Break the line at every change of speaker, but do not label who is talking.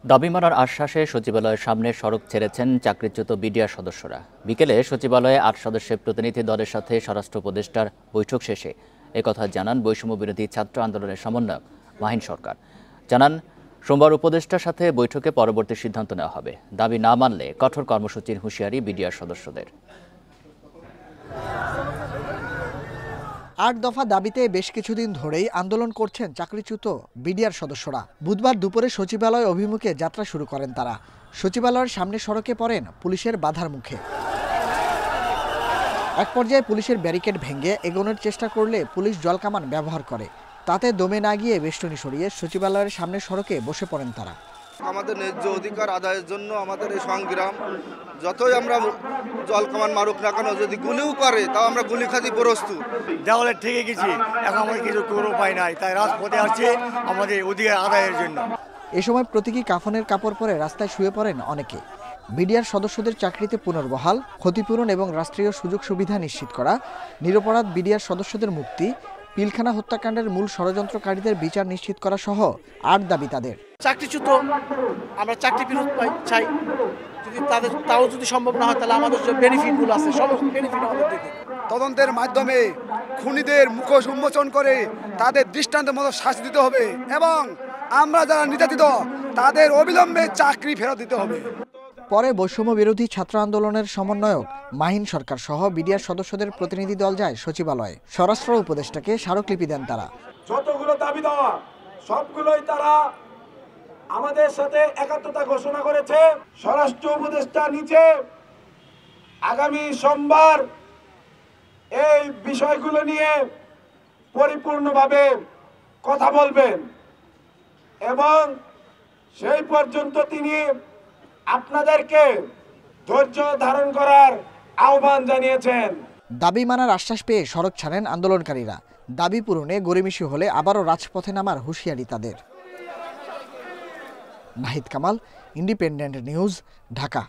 দাবি মানার আশ্বাসে সচিবালয়ের সামনে সড়ক ছেড়েছেন চাকরিচ্যুত বিডিআর সদস্যরা। বিকেলে সচিবালয়ে ৮ সদস্যের প্রতিনিধি দলের সাথে স্বরাষ্ট্র উপদেষ্টার বৈঠক শেষে একথা জানান বৈষম্য বিরোধী ছাত্র আন্দোলনের সমন্বয়ক মাহিন সরকার। জানান, সোমবার উপদেষ্টার সাথে বৈঠকে পরবর্তী সিদ্ধান্ত নেওয়া হবে। দাবি না মানলে কঠোর কর্মসূচির হুঁশিয়ারি বিডিআর সদস্যদের।
৮ দফা দাবিতে বেশ কিছুদিন ধরেই আন্দোলন করছেন চাকরিচ্যুত বিডিআর সদস্যরা। বুধবার দুপুরে সচিবালয় অভিমুখে যাত্রা শুরু করেন তারা। সচিবালয়ের সামনে সড়কে পড়েন পুলিশের বাধার মুখে। এক পর্যায়ে পুলিশের ব্যারিকেড ভেঙে এগোনোর চেষ্টা করলে পুলিশ জলকামান ব্যবহার করে। তাতে দমে না গিয়ে বেষ্টনী সরিয়ে সচিবালয়ের সামনে সড়কে বসে পড়েন তারা।
আমাদের ন্যায্য অধিকার আদায়ের জন্য আমাদের এই সংগ্রাম, যতই আমরা জলকামান মারুক না কেন, যদি গুলিও করে তাও আমরা গুলি খাতি প্রস্তুত।
দেওয়ালে ঠেকে গেছি, এখন আমাদের কিছু কোনো উপায় নাই, তাই রাজপথে আসছে আমাদের অধিকার আদায়ের জন্য।
এ সময় প্রতীকী কাফনের কাপড় পরে রাস্তায় শুয়ে পড়েন অনেকে। বিডিআর সদস্যদের চাকরিতে পুনর্বহাল, ক্ষতিপূরণ এবং রাষ্ট্রীয় সুযোগ সুবিধা নিশ্চিত করা, নিরপরাধ বিডিআর সদস্যদের মুক্তি, পিলখানা হত্যাকাণ্ডের মূল ষড়যন্ত্রকারীদের বিচার নিশ্চিত করা সহ ৮ দাবি তাদের।
চাকরিচ্যুত আমরা চাকরি ফেরত চাই, যদি তাও যদি সম্ভব না হয় তাহলে আমাদের যে বেনিফিটগুলো আছে সমস্ত বেনিফিট আমাদের দিতে।
তদন্তের মাধ্যমে খুনিদের মুখোশ উন্মোচন করে তাদের দৃষ্টান্তের মতো শাস্তি দিতে হবে এবং আমরা যারা নির্যাতিত তাদের অবিলম্বে চাকরি ফেরত দিতে হবে।
পরে বৈষম্য বিরোধী ছাত্র আন্দোলনের সমন্বয়ক মাহিন সরকার সহ বিডিআর সদস্যদের প্রতিনিধি দল যায় সচিবালয়ে। স্বরাষ্ট্র উপদেষ্টাকে স্মারকলিপি দেন তারা।
যতগুলো দাবি দেওয়া সবগুলোই তারা আমাদের সাথে একাত্মতা ঘোষণা করেছে। স্বরাষ্ট্র উপদেষ্টা নিচে আগামী সোমবার এই বিষয়গুলো নিয়ে পরিপূর্ণভাবে কথা বলবেন এবং সেই পর্যন্ত তিনি আপনাদেরকে ধৈর্য ধারণ করার আহ্বান জানিয়েছেন।
দাবি মানার আশ্বাস পেয়ে সড়ক ছাড়েন আন্দোলনকারীরা। দাবি পূরণে গড়িমসি হলে আবারও রাজপথে নামার হুঁশিয়ারি তাদের। Nahid Kamal, independent news, Dhaka.